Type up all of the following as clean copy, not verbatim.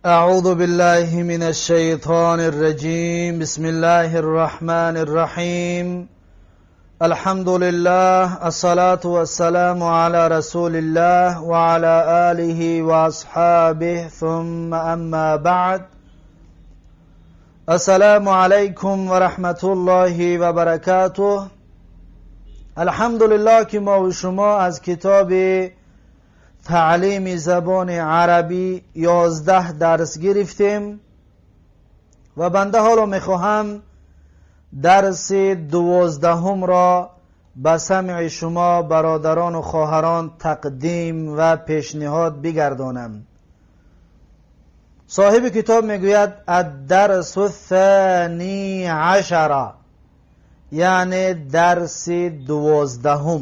أعوذ بالله من الشيطان الرجيم. بسم الله الرحمن الرحيم. الحمد لله، الصلاة والسلام على رسول الله وعلى آله وأصحابه، ثم أما بعد. السلام عليكم ورحمة الله وبركاته. الحمد لله که ما و شما از کتاب تعلیم زبان عربی 11 درس گرفتیم و بنده حالا میخواهم درس 12 را به سمع شما برادران و خواهران تقدیم و پیشنهاد بگردانم. صاحب کتاب میگوید الدرس الثانی عشر، یعنی درس 12.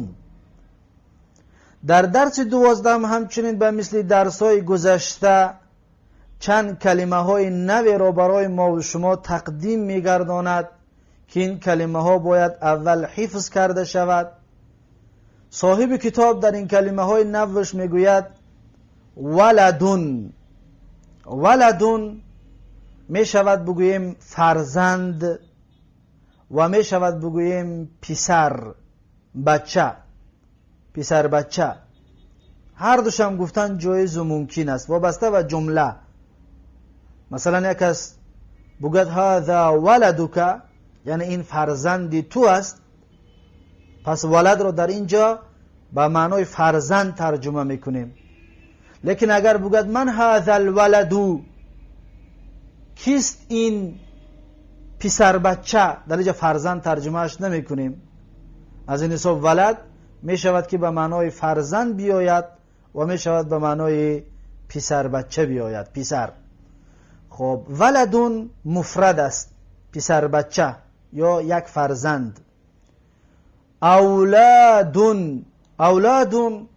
در درس 12 همچنین به مثل درس های گذشته چند کلمه های نوی را برای ما و شما تقدیم میگرداند که این کلمه ها باید اول حفظ کرده شود. صاحب کتاب در این کلمه های نوش میگوید ولدون. ولدون می شود بگوییم فرزند و می شود بگوییم پسر بچه، پسر بچه. هر دوش هم گفتن جایز و ممکن است وابسته و جمله. مثلا یک کس بگوید هذا ولدک، یعنی این فرزندی تو است، پس ولد رو در اینجا به معنای فرزند ترجمه میکنیم. لیکن اگر بگوید من هذا الولدو، کیست این پسر بچه، در اینجا فرزند ترجمهش نمی کنیم. از این حساب ولد می شود که به معنای فرزند بیاید و می شود به معنای پسر بچه بیاید، پسر. خب ولدون مفرد است، پسر بچه یا یک فرزند. اولادون، اولادون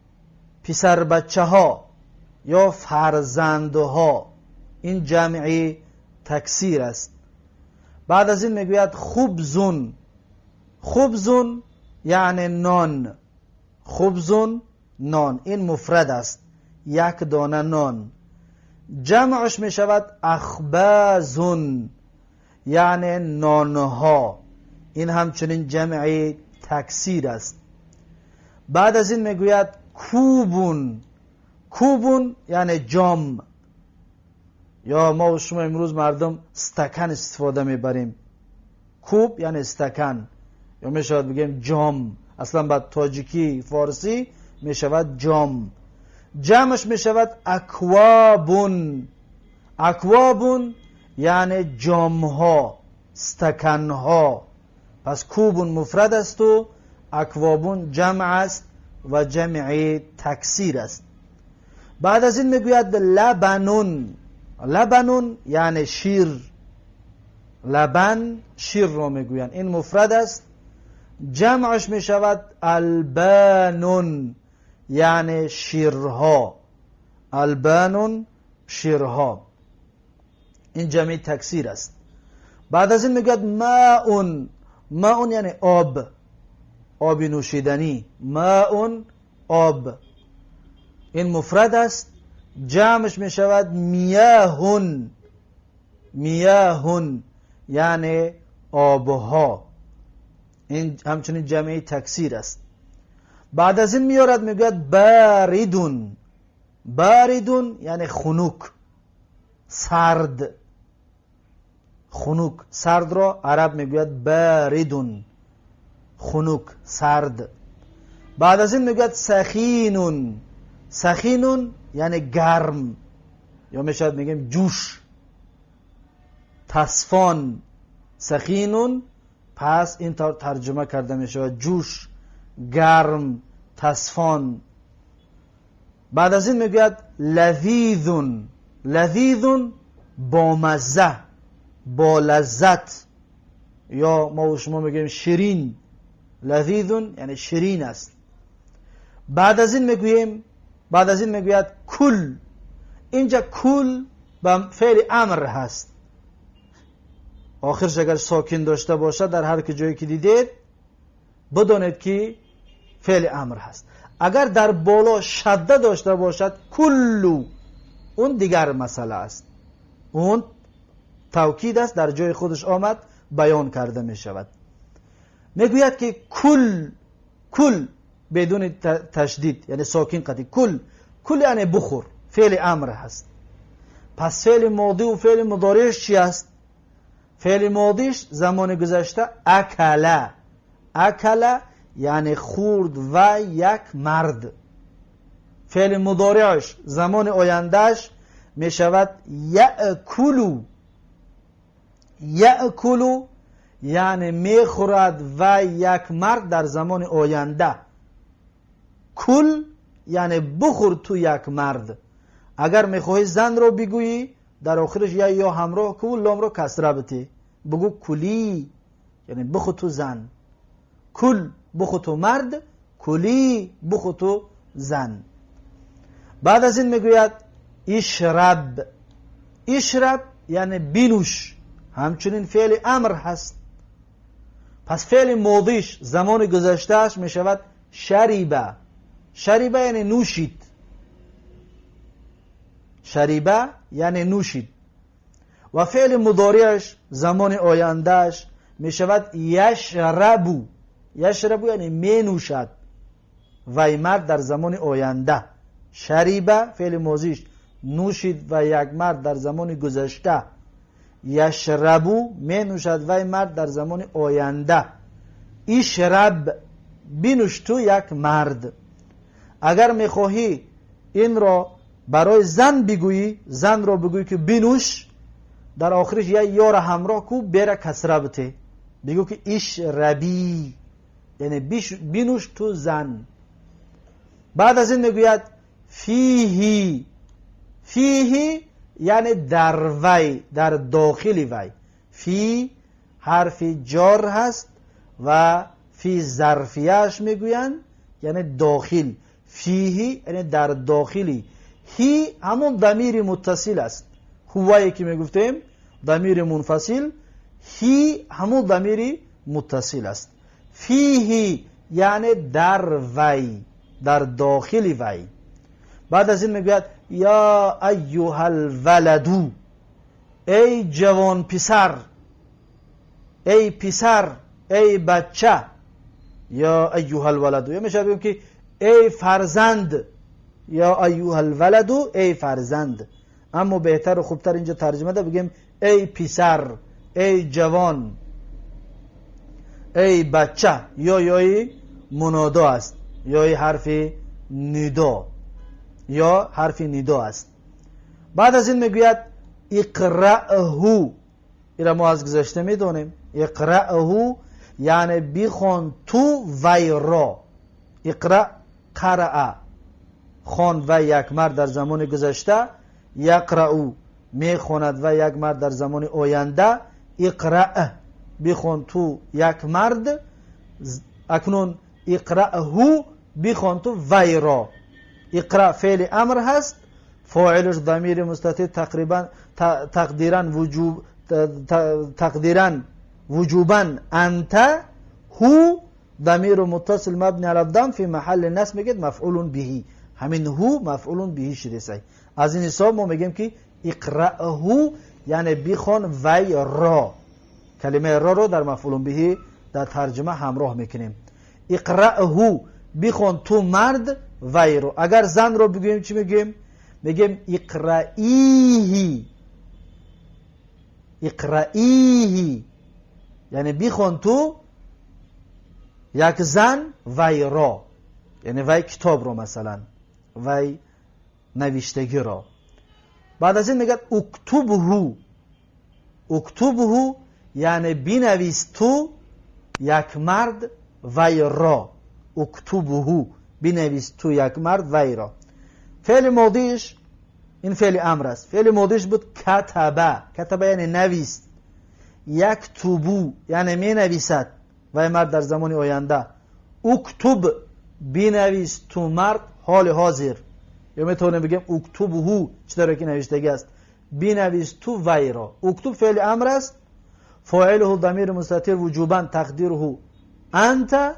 پسر بچه ها یا فرزندها، این جمعی تکثیر است. بعد از این میگوید خبزون. خبزون یعنی نان، خبزون نان، این مفرد است، یک دانه نان. جمعش می شود اخبازون، یعنی نانها، این همچنین جمعی تکثیر است. بعد از این میگوید کوبون. کوبون یعنی جام، یا ما و شما امروز مردم استکان استفاده میبریم. کوب یعنی استکان، یا می شود بگیم جام. اصلا با تاجیکی فارسی می شود جام. جمعش می شود اکوابون. اکوابون یعنی جامها، استکانها. پس کوبون مفرد است و اکوابون جمع است و جمع تکثیر است. بعد از این میگوید لبنون. لبنون یعنی شیر. لبن شیر را میگویند، این مفرد است. جمعش می شود البانون، یعنی شیرها. البانون شیرها، این جمعی تکثیر است. بعد از این میگوید ماءون. ماءون یعنی آب، آب نوشیدنی. ماءون آب، این مفرد است. جمعش می شود میاهون. میاهون یعنی آبها، این همچنین جمعی تکثیر است. بعد از این میارد میگوید باردون. باردون یعنی خنک، سرد. خنک، سرد را عرب میگوید باردون، خنک، سرد. بعد از این میگوید سخینون. سخینون یعنی گرم، یا میشود میگیم جوش. تصفان، سخینون، پس این ترجمه کرده می شود جوش، گرم، تصفان. بعد از این میگوید لذیذون. لذیذون با مزه، با لذت، یا ما و شما میگیم شیرین. لذیذون یعنی شیرین است. بعد از این میگوییم، بعد از این میگوید کل. اینجا کل به فعل امر هست. آخرش اگر ساکن داشته باشد در هر جایی که دیدید بدانید که فعل امر هست. اگر در بالا شده داشته باشد کلو، اون دیگر مسئله است. اون توکید است، در جای خودش آمد بیان کرده می شود. میگوید که کل بدون تشدید یعنی ساکن قطعی، کل یعنی بخور، فعل امر هست. پس فعل ماضی و فعل مضارعش چی است؟ فعل ماضیش زمان گذشته اکل یعنی خورد و یک مرد. فعل مضارعش زمان آیندهش می شود یأکلو یعنی می خورد و یک مرد در زمان آینده. کل یعنی بخور تو یک مرد. اگر می خواهی زن رو بگویی در آخرش یا همراه کل لام رو کسره بتی، بگو کلی یعنی بخور تو زن. کل بخور تو مرد، کلی بخور تو زن. بعد از این میگوید اشرب یعنی بینوش، همچنین فعل امر هست. پس فعل ماضیش زمان گذشتهش می شود شریبه یعنی نوشید. شریبه یعنی نوشید. و فعل مضارعش زمان آیندهش می شود یشربو یعنی می نوشد. وی مرد در زمان آینده. شریبه فعل ماضیش نوشید و یک مرد در زمان گذشته. یشربو می نوشد وی مرد در زمان آینده. اشرب بینوش تو یک مرد. اگر می خواهی این را برای زن بگویی، زن را بگویی که بینوش، در آخرش یا را همراه کو بره کسره بته، بگو که اشربی یعنی بینوش تو زن. بعد از این میگوید فیهی یعنی در وی، در داخل وی. فی حرف جار هست و فی ظرفیهش میگویند یعنی داخل. فیهی یعنی در داخلی. هی همون ضمیر متصل است. هوایی که میگفتیم ضمیر منفصل، هی همون ضمیر متصل است. فیهی یعنی در وی، در داخل وی. بعد از این میگوید یا ایها الولدو، ای جوان پسر، ای پسر، ای بچه. یا ایها الولدو یا میشه بگیم که ای فرزند. یا ایها الولدو ای فرزند. اما بهتر و خوبتر اینجا ترجمه ده بگیم ای پسر، ای جوان، ای بچه. یای منادا است، یای حرف ندا، یا حرف ندا است. بعد از این میگوید اقرأهو. ایرا ما از گذشته میدونیم اقرأهو یعنی بخوان تو وی را. اقرأ قرأ خوان و یک مرد در زمان گذشته، یقرأو میخواند و یک مرد در زمان آینده. اقرأ بخوان تو یک مرد، اکنون اقرأهو بخوان تو وی را. اقرأ فعل امر هست، فاعلش ضمیر مستتر تقدیرا وجوبا انت. هو ضمیر متصل مبنی علی الضم فی محل نصب میگید مفعول به. همین هو مفعول به شده است. از این حساب ما میگیم که اقرأهو یعنی بخوان وی را. کلمه را رو در مفعول به در ترجمه همراه میکنیم. اقرأهو بخوان تو مرد وی رو. اگر زن رو بگویم چی میگیم؟ میگیم اقرأیهی یعنی بخوان تو یک زن وی را، یعنی وی کتاب رو، مثلا وی نوشتگی را. بعد از این میگه اکتبهو یعنی بنویس تو یک مرد وی را. اکتبهو بنویس تو یک مرد وی را. فعل ماضیش این فعل امر است. فعل ماضیش بود کتبه یعنی نویس. یکتبو یعنی می نویسد وی مرد در زمان آینده. اکتب بنویس تو مرد حال حاضر. یا میتونیم بگیم اکتبهو چطور که نوشتگی است، بنویس تو وی را. اکتب فعل امر است، فاعله ضمیر مستتر وجوبا تقدیره انت،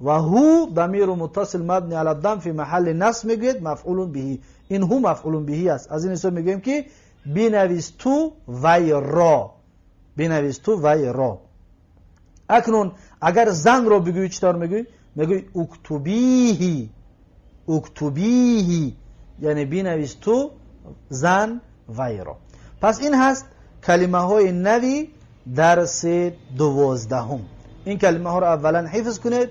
و هو ضمیر متصل مبنی علی الضم فی محل نصب میگید مفعول به. این هو مفعول به است. از این حساب میگیم که بنویس تو وی را، بنویس تو وی را. اکنون اگر زن رو بگویی چطور میگویی؟ میگویی اکتبیهی، اکتبیهی یعنی بنویس تو زن وی را. پس این هست کلمه های نوی درس 12. این کلمه ها رو اولا حفظ کنید،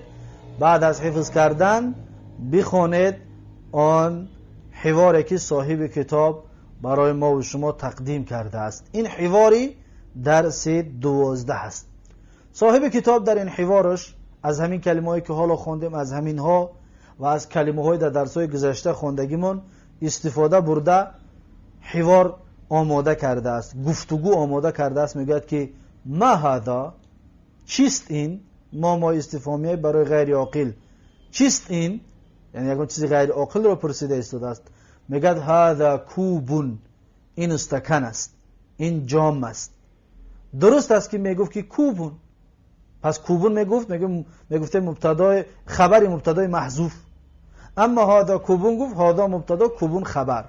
بعد از حفظ کردن بخونید آن حواری که صاحب کتاب برای ما و شما تقدیم کرده است. این حواری درس 12 است. صاحب کتاب در این حوارش از همین کلمه هایی که حالا خوندیم، از همین ها و از کلمه های در درس های گذشته خوندگیمون استفاده برده حوار آماده کرده است، گفتگو آماده کرده است. میگوید که ما هذا، چیست این؟ ما استفهامیه برای غیر عاقل. چیست این؟ یعنی اگر چیزی غیر عاقل رو پرسیده ایستاده است. میگوید هذا کوبون، این استکان است، این جام است. درست است که میگفت که کوبون، پس کوبون میگفته مبتدا، خبر مبتدای محذوف. اما هذا کوبون گفت هذا مبتدا کوبون خبر.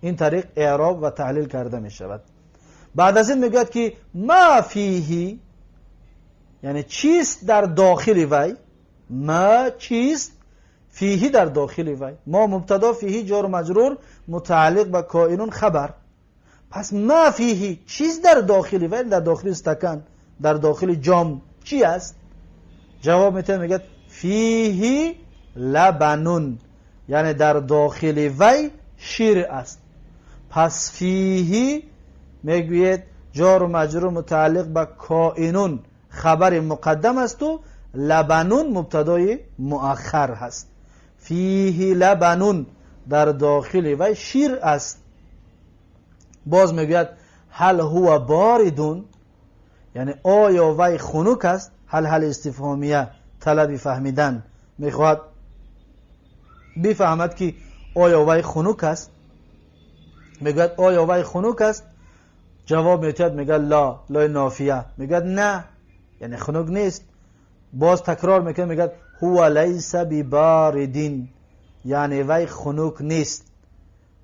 این طریق اعراب و تحلیل کرده می شود. بعد از این میگوید که ما فیهی، یعنی چیست در داخل وی. ما چیست، فیهی در داخل وی. ما مبتدا، فیهی جار و مجرور متعلق به کائنون خبر. پس ما فیهی چیست در داخل وی، در داخل استکان، در داخل جام چی است؟ جواب میده میگه فیهی لبنون، یعنی در داخل وی شیر است. پس فیهی میگوید جار و مجرور متعلق به کائنون خبر مقدم است و لبنون مبتدای مؤخر هست. فیهی لبنون در داخل وی شیر است. باز میگوید هل هو باردون، یعنی آیا وی خنک است. هل استفهامیه طلب فهمیدن، میخواد بفهمد که آیا وی خنک است. میگوید آیا وی خنک است؟ جواب میتید میگه لا، لا نافیه. میگه نه، یعنی خنک نیست. باز تکرار میکنه میگه هو لیس بباردین، یعنی وی خنک نیست.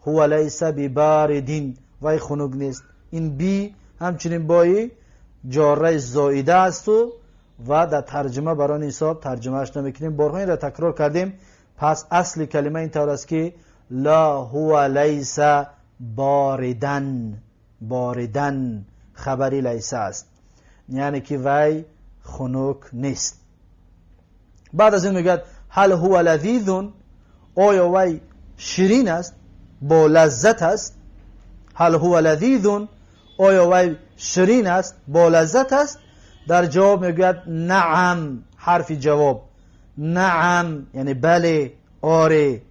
هو لیس بباردین، وی خنک نیست. این بی همچنین بایی جاره زائده است و در ترجمه برای حساب ترجمهش نمیکنیم. بارها این را تکرار کردیم. پس اصل کلمه این طور است که لا هو لیس باردن، باردن خبری لیس است، یعنی که وی خنک نیست. بعد از این میگه هل هو لذیذون، آیا وی شیرین است، با لذت است. هل هو لذیذون، آیا وی شیرین است، با لذت است. در جواب میگوید نعم، حرف جواب. نعم یعنی بله، آره.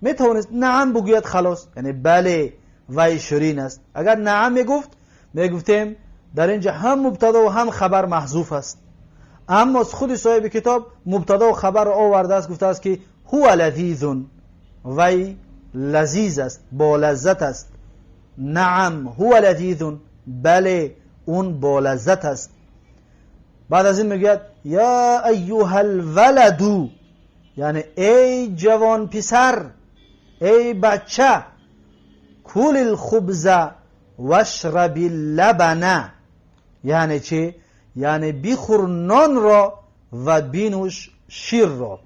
میتوانست نعم بگوید خلاص، یعنی بله وی شیرین است. اگر نعم میگفتیم در اینجا هم مبتدا و هم خبر محذوف است. اما خود صاحب کتاب مبتدا و خبر آورده است، گفته است که هو لذیذون، وی لذیذ است، با لذت است. نعم هو لذیذون، بله اون با لذت است. بعد از این میگه یا ایها الولد، یعنی ای جوان پسر، ای بچه، کل الخبز واشرب اللبن، یعنی چی؟ یعنی بخور نان را و بینوش شیر را.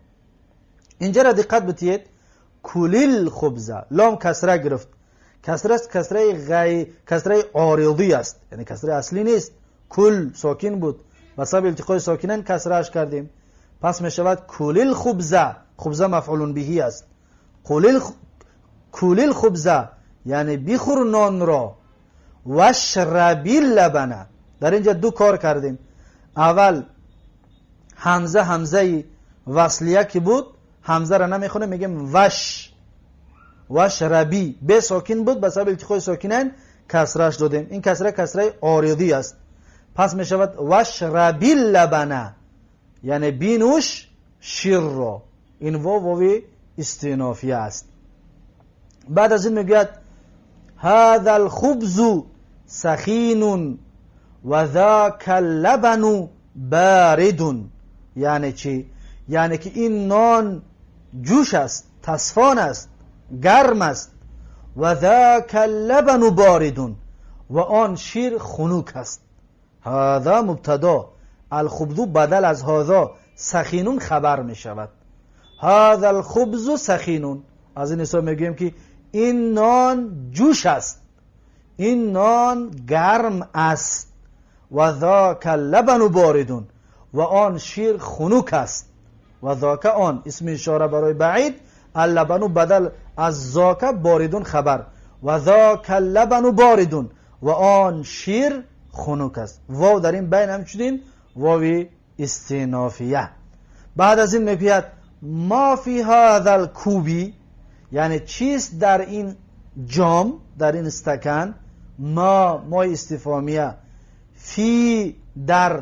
اینجا را دقت بتید، کل الخبز، لام کسره گرفت. کسره است، کسره عارضی است، یعنی کسره اصلی نیست. کل ساکن بود، بسبب التقای ساکنن کسرهش کردیم. پس می شود کل الخبز، خبز مفعول به است. کل الخبز یعنی بخور نان را، واشرب اللبن. در اینجا دو کار کردیم. اول همزه وصلیه که بود، همزه را نمیخونه، میگیم واشربی. به ساکن بود، بسبب التقای ساکنن کسرهش دادیم. این کسره عارضی است. پس می شود واشرب اللبن، یعنی بینوش شیر را. این واو استئنافیه است. بعد از این میگوید هذا الخبز سخین و ذاک اللبن بارد. یعنی چی؟ یعنی که این نان جوش است، تصفان است، گرم است. و ذاک اللبن بارد و آن شیر خنک است. هذا مبتدا، الخبز بدل از هذا سخینون خبر می شود. هذا الخبز سخینون، از این حساب میگیم که این نان جوش است، این نان گرم است. و ذاک اللبن باردون و آن شیر خنک است. و ذاک آن اسم اشاره برای بعید، اللبن بدل از ذاک باردون خبر. و ذاک اللبن باردون و آن شیر خنک است. واو در این بین همچنین واو استئنافیه. بعد از این میگوید ما فی هذا الکوبی، یعنی چیست در این جام، در این استکان. ما استفهامیه، فی در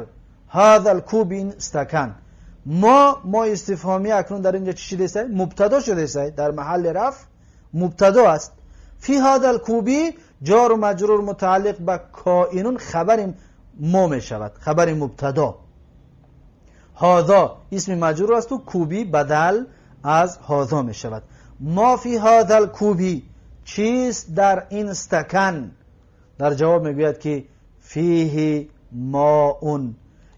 هذا الکوب، این استکان. ما استفهامیه اکنون در اینجا چی شده است؟ مبتدا شده است، در محل رفع مبتدا است. فی هذا الکوبی جار و مجرور متعلق به کائنون خبر ما می شود، خبر مبتدا. هذا اسم مجرور است و کوبی بدل از هذا می شود. ما فی هذا الکوبی، چیست در این استکان. در جواب میگوید که فیه ماء،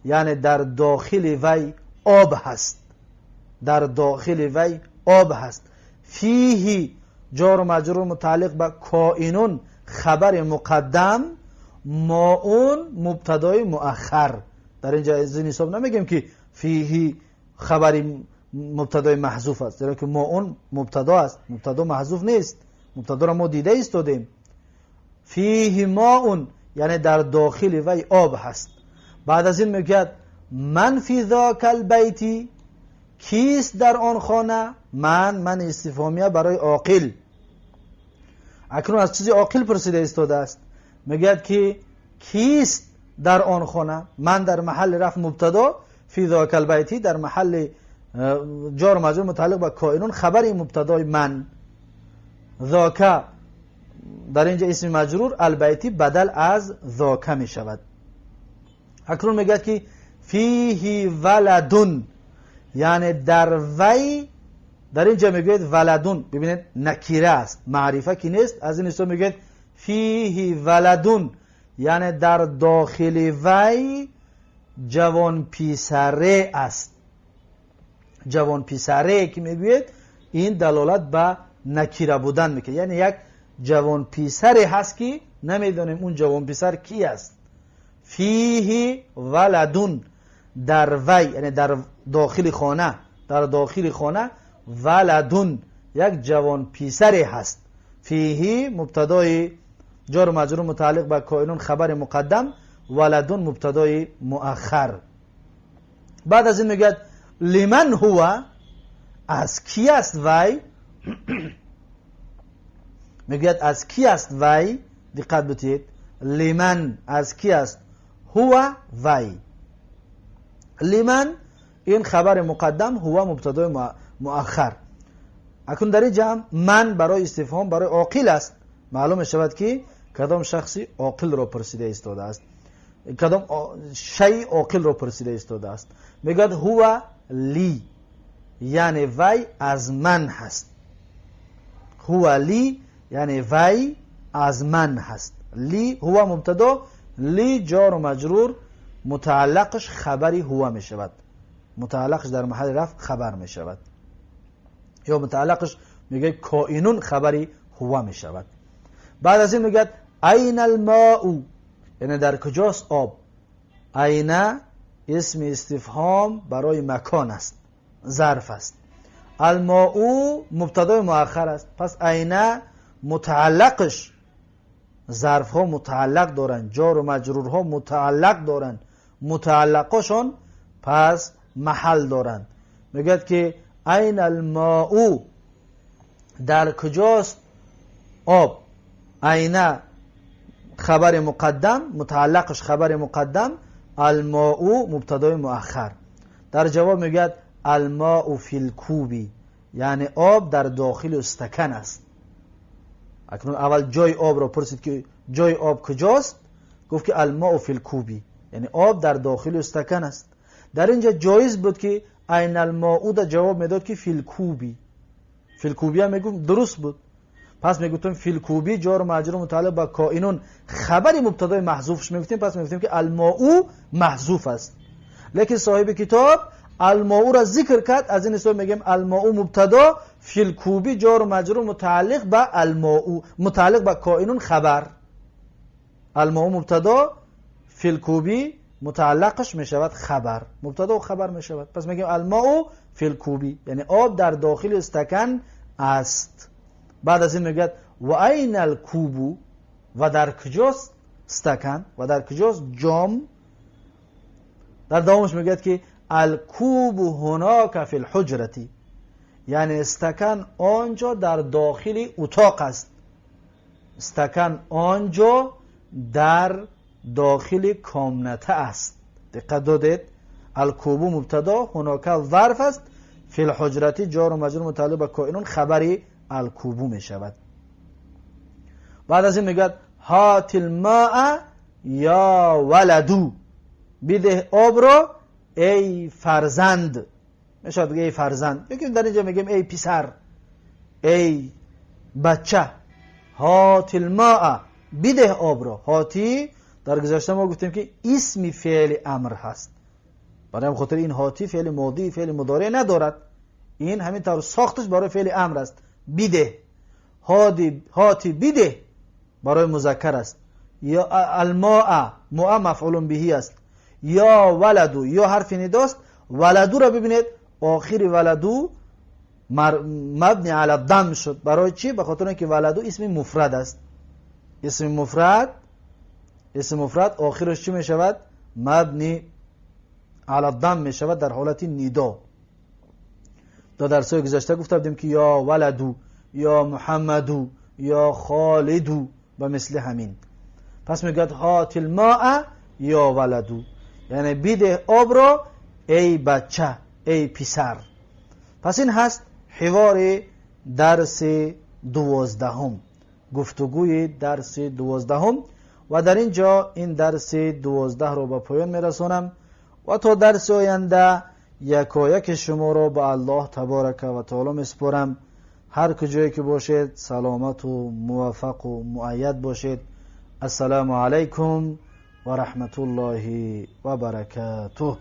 یعنی در داخل وی آب هست، در داخل وی آب هست. فیه جار و مجرور متعلق به کائنون خبر مقدم، ماء مبتدای مؤخر. در اینجا از این حساب نمیگیم که فیه خبر مبتدای محذوف است، زیرا که ماء مبتدا است، مبتدا محذوف نیست، مبتدا را ما دیده ایستادیم. فیه ماء یعنی در داخل وی آب هست. بعد از این میگه من فی ذاک البیت، کیست در آن خانه. من استفهامیه برای عاقل. اکنون از چیزی عاقل پرسیده ایستاده است، میگه که کیست در آن خانه. من در محل رفع مبتدا، فی ذاک البیت در محل جار و مجرور متعلق به کائنون خبر مبتدای من. ذاک در اینجا اسم مجرور، البیتی بدل از ذاک می شود. اکنون میگه که فیه ولدون، یعنی در وی، در اینجا میگوید ولدون، ببینید نکیره است، معرفه کی نیست. از این حساب میگوید فیه ولدون، یعنی در داخل وی جوان پیسره است. جوان پیسره که میگوید این دلالت به نکیره بودن میکنه، یعنی یک جوان پیسری هست که نمیدونیم اون جوان پیسر کی است. فیه ولدون، در وی یعنی در داخل خانه، در داخل خانه ولدون یک جوان پیسری هست. فیه مبتدای جار و مجرور متعلق به کائنون خبر مقدم، ولدون مبتدای مؤخر. بعد از این میگه لمن هو، از کی است وی. میگه از کی است وی، دقت بتید. لمن از کی است، هو وی. لمن این خبر مقدم، هو مبتدای مؤخر. اکنون در این جمع من برای استفهام برای عاقل است. معلوم شود که کدام شخصی عاقل را پرسیده ایستاده است، کدام شیء عاقل را پرسیده ایستاده است. میگه هو لی، یعنی وی از من هست. هو لی یعنی وی از من هست. لی هو مبتدا، لی جار و مجرور، متعلقش خبری هو می شود، متعلقش در محل رفع خبر می شود، یا متعلقش میگه کائنون خبری هو می شود. بعد از این میگه این الماء، یعنی در کجاست آب. این اسم استفهام برای مکان است، ظرف است. الماء مبتدای مؤخر است، پس این متعلقش، ظرف ها متعلق دارن، جار و مجرورها متعلق دارن، متعلقشون پس محل دارن. میگه که این الماء، در کجاست آب. این خبر مقدم، متعلقش خبر مقدم، الماء مبتدای مؤخر. در جواب میگه الماء فی الکوبی، یعنی آب در داخل استکان است. اکنون اول جای آب را پرسید که جای آب کجاست، گفت که الماء فی الکوبی، یعنی آب در داخل استکان است. در اینجا جایز بود که این الماء در جواب میداد که فی الکوبی. فی الکوبی هم میگم درست بود. پس میگفتیم فی الکوبی جار و مجرور متعلق به کائنون خبری مبتدای محذوفش میگفتیم، پس میگفتیم که الماء محذوف است. لیکن صاحب کتاب الماء را ذکر کرد، از این حساب میگیم الماء مبتدا، فی الکوبی جار و مجرور متعلق به الماء، متعلق به کائنون خبر. الماء مبتدا، فی الکوبی متعلقش میشود خبر، مبتدا و خبر میشود. پس میگیم الماء فی الکوبی، یعنی آب در داخل استکان است. بعد از این میگه و این الکوب، و در کجاست استکان، و در کجاست جام. در دومش میگه که الکوب هناک فی الحجرتی، یعنی استکان آنجا در داخل اتاق است. استکان آنجا در داخل کامنته است. دقت دادید؟ الکوب مبتدا، هناک ظرف است، فی الحجرتی جار و مجرور متعلق به کائنون خبری الکوب می شود. بعد از این میگه هات الماء یا ولدو، بده آب را ای فرزند. میشه بگه ای فرزند، یکی در اینجا میگیم ای پسر، ای بچه. هات الماء، بده آب را. هاتی در گذشته ما گفتیم که اسم فعل امر هست، برای خاطر این هاتی فعل ماضی فعل مضارع ندارد، این همین طور ساختش برای فعل امر است. بده، هاتی بده برای مذکر است. یا الماء، ماء مفعول به است. یا ولدو، یا حرف نداست. ولدو را ببینید آخر ولدو مبنی علی الضم شد. برای چی؟ به خاطر اینکه ولدو اسم مفرد است. اسم مفرد آخرش چی می شود؟ مبنی علی الضم می شود در حالت ندا. در درس‌های گذشته گفته بودیم که یا ولدو، یا محمدو، یا خالدو و مثل همین. پس میگه هات الماء یا ولدو، یعنی بده آب را ای بچه، ای پسر. پس این هست حوار درس 12، گفتگوی درس 12. و در اینجا این درس 12 رو به پایان میرسونم و تا درس آینده یکایک شما رو به الله تبارک و تعالی میسپارم. هر کجایی که باشید سلامت و موفق و مؤید باشید. السلام علیکم و رحمت الله و برکاته.